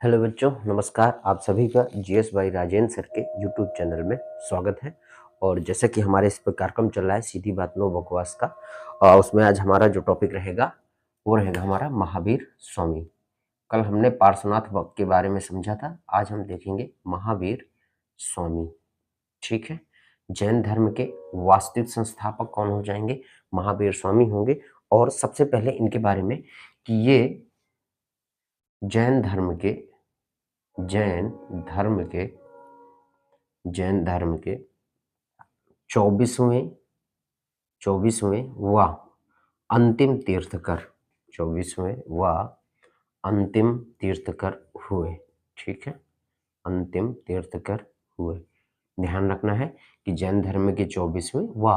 Hello बच्चों, नमस्कार। आप सभी का जीएस बाई राजेंद्र सर के यूट्यूब चैनल में स्वागत है। और जैसा कि हमारे इस पर कार्यक्रम चल रहा है सीधी बात नो बकवास का, उसमें आज हमारा जो टॉपिक रहेगा वो रहेगा हमारा महावीर स्वामी। कल हमने पार्श्वनाथ भक्त के बारे में समझा था, आज हम देखेंगे महावीर स्वामी। ठीक है। जैन धर्म के वास्तविक संस्थापक कौन हो जाएंगे? महावीर स्वामी होंगे। और सबसे पहले इनके बारे में कि ये जैन धर्म के जैन धर्म के जैन धर्म के 24वें 24वें व अंतिम तीर्थकर 24वें व अंतिम तीर्थकर हुए। ठीक है, अंतिम तीर्थकर हुए। ध्यान रखना है कि जैन धर्म के 24वें व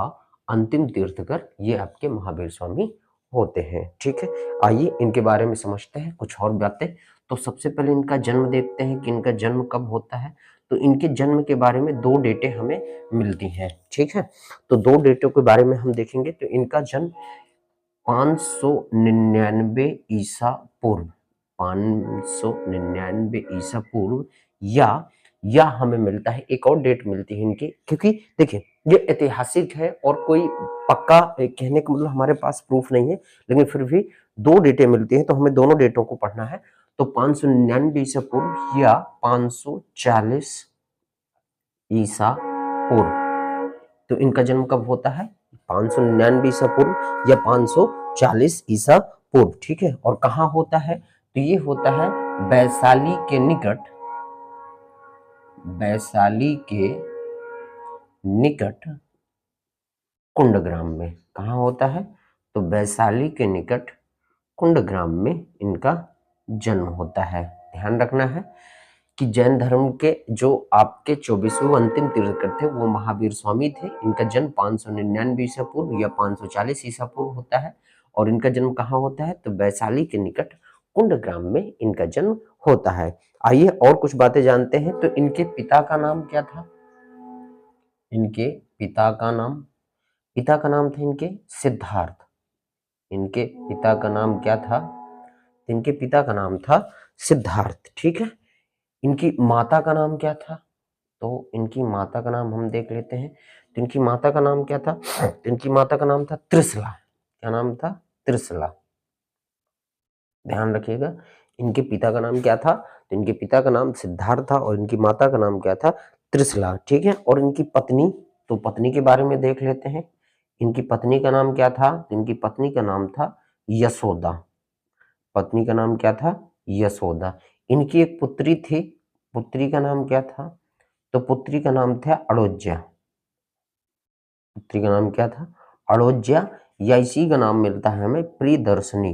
अंतिम तीर्थकर ये आपके महावीर स्वामी होते हैं। ठीक है, आइए इनके बारे में समझते हैं कुछ और बातें। तो सबसे पहले इनका जन्म देखते हैं कि इनका जन्म कब होता है। तो इनके जन्म के बारे में दो डेटें हमें मिलती हैं। ठीक है, तो दो डेटों के बारे में हम देखेंगे। तो इनका जन्म 599 ईसा पूर्व 599 ईसा पूर्व या हमें मिलता है, एक और डेट मिलती है इनकी, क्योंकि देखिए ये ऐतिहासिक है और कोई पक्का कहने का मतलब हमारे पास प्रूफ नहीं है, लेकिन फिर भी दो डेटें मिलती हैं तो हमें दोनों डेटों को पढ़ना है। तो 599 ईसा पूर्व या 540 ईसा पूर्व। तो इनका जन्म कब होता है? 599 ईसा पूर्व या 540 ईसा पूर्व। ठीक है, और कहाँ होता है? तो ये होता है वैशाली के निकट, वैशाली के निकट कुंडग्राम में। कहाँ होता है? तो वैशाली के निकट कुंडग्राम में इनका जन्म होता है। ध्यान रखना है कि जैन धर्म के जो आपके 24वें अंतिम तीर्थकर थे वो महावीर स्वामी थे। इनका जन्म 599 ईसा पूर्व या 540 ईसा पूर्व होता है। और इनका जन्म कहाँ होता है? तो वैशाली के निकट कुंडग्राम में इनका जन्म होता है। आइए और कुछ बातें जानते हैं। तो इनके पिता का नाम क्या था? इनके पिता का नाम था इनके सिद्धार्थ। इनके पिता का नाम क्या था? इनके पिता का नाम था सिद्धार्थ। ठीक है, इनकी माता का नाम क्या था? तो इनकी माता का नाम हम देख लेते हैं। तो इनकी माता का नाम क्या था? तो इनकी माता का नाम था त्रिशला। क्या नाम था? त्रिशला। ध्यान रखिएगा, इनके पिता का नाम क्या था? तो इनके पिता का नाम सिद्धार्थ था और इनकी माता का नाम क्या था? त्रिशला। ठीक है, और इनकी पत्नी, तो पत्नी के बारे में देख लेते हैं। इनकी पत्नी का नाम क्या था? तो इनकी पत्नी का नाम था यशोदा। पत्नी का नाम क्या था? यशोदा। इनकी एक पुत्री थी, पुत्री का नाम क्या था? तो पुत्री का नाम था अड़ोज्या। पुत्री का नाम क्या था? अड़ोज्या, या इसी का नाम मिलता है हमें प्रियदर्शनी।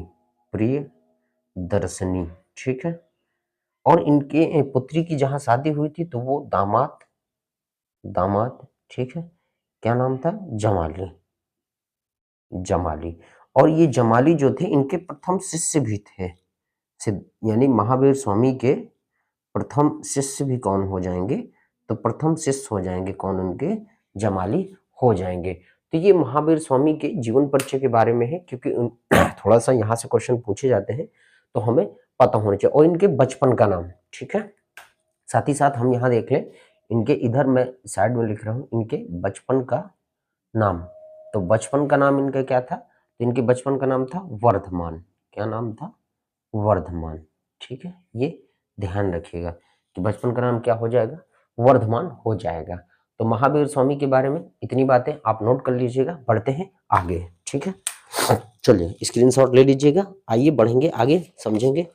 प्रियदर्शनी। ठीक है, और इनके पुत्री की जहां शादी हुई थी तो वो दामाद, ठीक है, क्या नाम था? जमाली। जमाली। और ये जमाली जो थे इनके प्रथम शिष्य भी थे। यानी महावीर स्वामी के प्रथम शिष्य भी कौन हो जाएंगे? तो प्रथम शिष्य हो जाएंगे कौन? उनके जमाली हो जाएंगे। तो ये महावीर स्वामी के जीवन परिचय के बारे में है, क्योंकि थोड़ा सा यहाँ से क्वेश्चन पूछे जाते हैं तो हमें पता होना चाहिए। और इनके बचपन का नाम, ठीक है, साथ ही साथ हम यहाँ देख लें, इनके इधर मैं साइड में लिख रहा हूँ इनके बचपन का नाम। तो बचपन का नाम इनका क्या था? तो इनके बचपन का नाम था वर्धमान। क्या नाम था? वर्धमान। ठीक है, ये ध्यान रखिएगा कि बचपन का नाम क्या हो जाएगा? वर्धमान हो जाएगा। तो महावीर स्वामी के बारे में इतनी बातें आप नोट कर लीजिएगा। बढ़ते हैं आगे। ठीक है, चलिए स्क्रीनशॉट ले लीजिएगा। आइए बढ़ेंगे आगे, समझेंगे।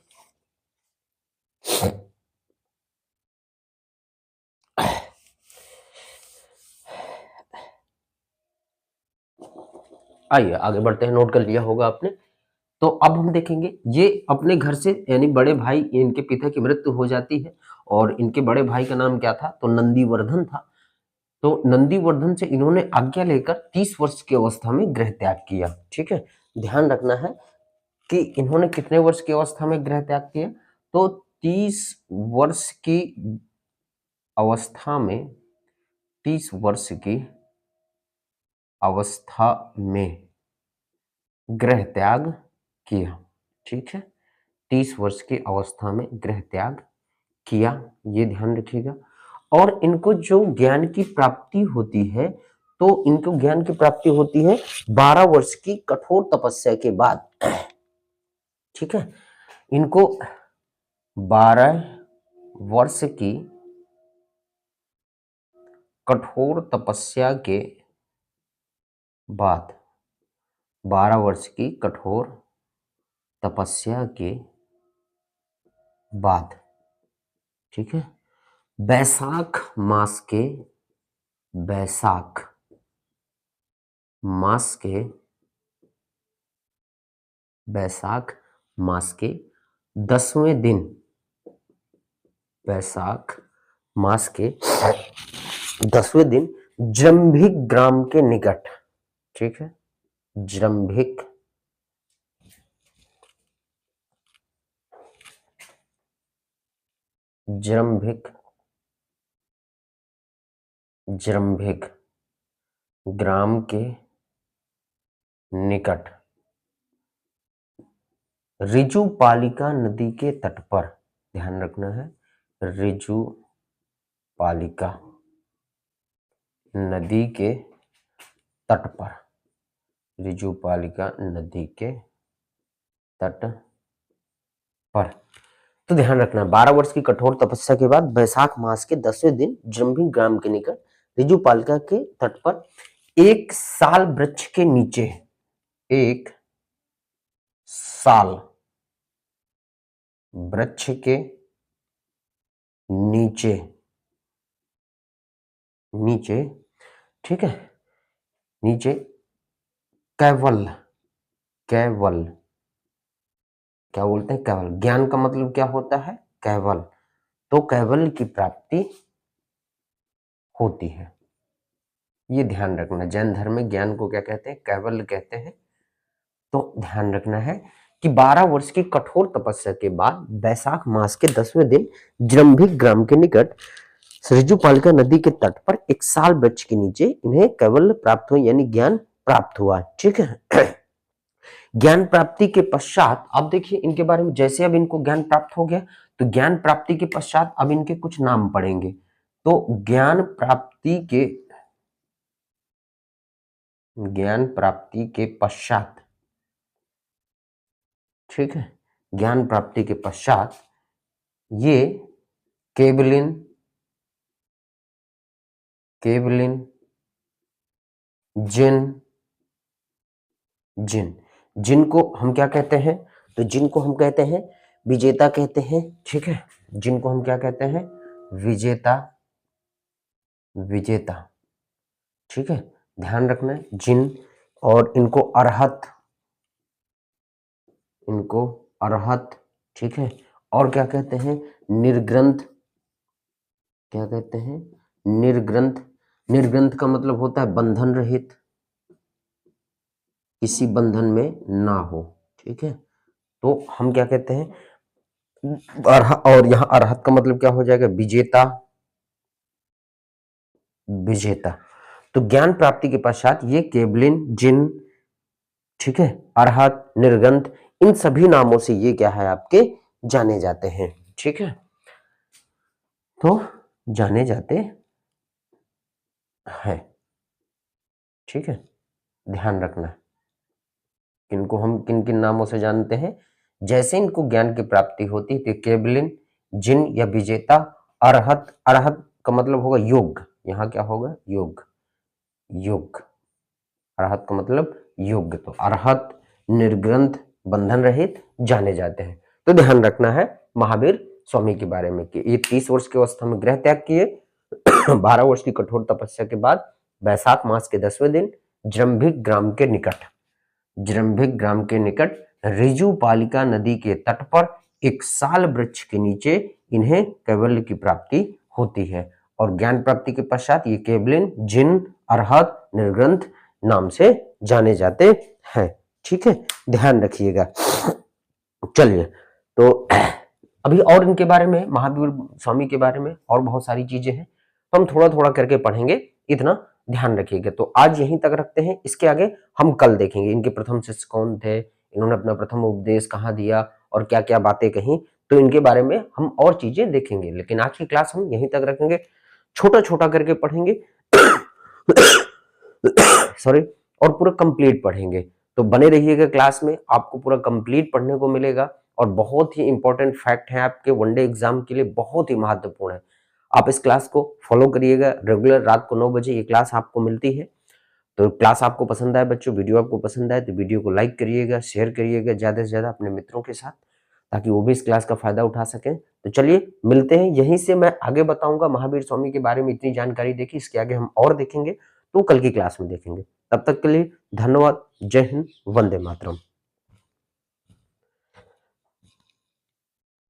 आइए आगे बढ़ते हैं, नोट कर लिया होगा आपने। तो अब हम देखेंगे ये अपने घर से, यानी बड़े भाई, इनके पिता की मृत्यु हो जाती है और इनके बड़े भाई का नाम क्या था? तो नंदीवर्धन था। तो नंदीवर्धन से इन्होंने आज्ञा लेकर 30 वर्ष की अवस्था में गृह त्याग किया। ठीक है, ध्यान रखना है कि इन्होंने कितने वर्ष की अवस्था में गृह त्याग किया? तो 30 वर्ष की अवस्था में, 30 वर्ष की अवस्था में गृह त्याग किया। ठीक है, 30 वर्ष की अवस्था में गृह त्याग किया, ये ध्यान रखिएगा। और इनको जो ज्ञान की प्राप्ति होती है, तो इनको ज्ञान की प्राप्ति होती है 12 वर्ष की कठोर तपस्या के बाद। ठीक है, इनको 12 वर्ष की कठोर तपस्या के बाद, 12 वर्ष की कठोर तपस्या के बाद, ठीक है, बैसाख मास के, बैसाख मास के, बैसाख मास के 10वें दिन, बैसाख मास के 10वें दिन जृंभिक ग्राम के निकट, ठीक है, जृंभिक जृंभिक जृंभिक ग्राम के निकट ऋजुपालिका नदी के तट पर, ध्यान रखना है, ऋजुपालिका नदी के तट पर, ऋजुपालिका नदी के तट पर। तो ध्यान रखना, 12 वर्ष की कठोर तपस्या के बाद बैसाख मास के 10वें दिन जृंभिक ग्राम के निकट ऋजुपालिका के तट पर एक साल वृक्ष के नीचे, एक साल वृक्ष के नीचे, नीचे, ठीक है, नीचे कैवल, कैवल क्या बोलते हैं, कैवल, ज्ञान का मतलब क्या होता है, कैवल, तो कैवल की प्राप्ति होती है, ये ध्यान रखना। जैन धर्म में ज्ञान को क्या कहते हैं, कैवल्य कहते हैं। तो ध्यान रखना है कि 12 वर्ष की कठोर तपस्या के बाद बैसाख मास के 10वें दिन जृंभिक ग्राम के निकट ऋजुपालिका नदी के तट पर एक साल वृक्ष के नीचे इन्हें कैवल्य प्राप्त हुआ, यानी ज्ञान प्राप्त हुआ, ठीक है। ज्ञान प्राप्ति के पश्चात अब देखिए इनके बारे में, जैसे अब इनको ज्ञान प्राप्त हो गया, तो ज्ञान प्राप्ति के पश्चात अब इनके कुछ नाम पड़ेंगे। तो ज्ञान प्राप्ति के पश्चात, ठीक है, ज्ञान प्राप्ति के पश्चात ये केवलिन, केवलिन, जिन, जिन, जिनको हम क्या कहते हैं, तो जिनको हम कहते हैं विजेता कहते हैं, ठीक है, जिनको हम क्या कहते हैं, विजेता, विजेता, ठीक है, ध्यान रखना है, जिन, और इनको अरहत, इनको अरहत, ठीक है, और क्या कहते हैं, निर्ग्रंथ, क्या कहते हैं, निर्ग्रंथ, निर्ग्रंथ का मतलब होता है बंधन रहित, किसी बंधन में ना हो, ठीक है, तो हम क्या कहते हैं, और यहां अरहत का मतलब क्या हो जाएगा, विजेता, विजेता। तो ज्ञान प्राप्ति के पश्चात ये केवलिन, जिन, ठीक है, अरहत, निर्गंथ, इन सभी नामों से ये क्या है, आपके जाने जाते हैं, ठीक है, तो जाने जाते हैं, ठीक है, ध्यान रखना किनको हम किन किन नामों से जानते हैं। जैसे इनको ज्ञान की प्राप्ति होती है तो केवलिन, जिन या विजेता, अरहत, अरहत का मतलब होगा योग, यहाँ क्या होगा, योग, योग, अरहत का मतलब योग, तो अरहत, निर्ग्रंथ, बंधन रहित जाने जाते हैं। तो ध्यान रखना है महावीर स्वामी के बारे में कि ये 30 वर्ष की अवस्था में गृह त्याग किए, 12 वर्ष की कठोर तपस्या के बाद बैसाख मास के 10वें दिन जृंभिक ग्राम के निकट, जृंभिक ग्राम के निकट ऋजुपालिका नदी के तट पर एक साल वृक्ष के नीचे इन्हें कैवल्य की प्राप्ति होती है, और ज्ञान प्राप्ति के पश्चात ये केवलिन, जिन, अरहत, निर्ग्रंथ नाम से जाने जाते हैं, ठीक है, ध्यान रखिएगा। चलिए, तो अभी और इनके बारे में, महावीर स्वामी के बारे में और बहुत सारी चीजें हैं, तो हम थोड़ा थोड़ा करके पढ़ेंगे, इतना ध्यान रखिएगा। तो आज यहीं तक रखते हैं, इसके आगे हम कल देखेंगे इनके प्रथम शिष्य कौन थे, इन्होंने अपना प्रथम उपदेश कहाँ दिया और क्या क्या बातें कही, तो इनके बारे में हम और चीजें देखेंगे, लेकिन आज की क्लास हम यहीं तक रखेंगे, छोटा छोटा करके पढ़ेंगे सॉरी, और पूरा कंप्लीट पढ़ेंगे। तो बने रहिएगा क्लास में, आपको पूरा कंप्लीट पढ़ने को मिलेगा और बहुत ही इंपॉर्टेंट फैक्ट है आपके वनडे एग्जाम के लिए, बहुत ही महत्वपूर्ण है। आप इस क्लास को फॉलो करिएगा, रेगुलर रात को 9 बजे ये क्लास आपको मिलती है। तो क्लास आपको पसंद आए बच्चों, वीडियो आपको पसंद आए तो वीडियो को लाइक करिएगा, शेयर करिएगा ज्यादा से ज्यादा अपने मित्रों के साथ, ताकि वो भी इस क्लास का फायदा उठा सकें। तो चलिए मिलते हैं, यहीं से मैं आगे बताऊंगा महावीर स्वामी के बारे में। इतनी जानकारी देखी, इसके आगे हम और देखेंगे तो कल की क्लास में देखेंगे। तब तक के लिए धन्यवाद। जय हिंद, वंदे मातरम।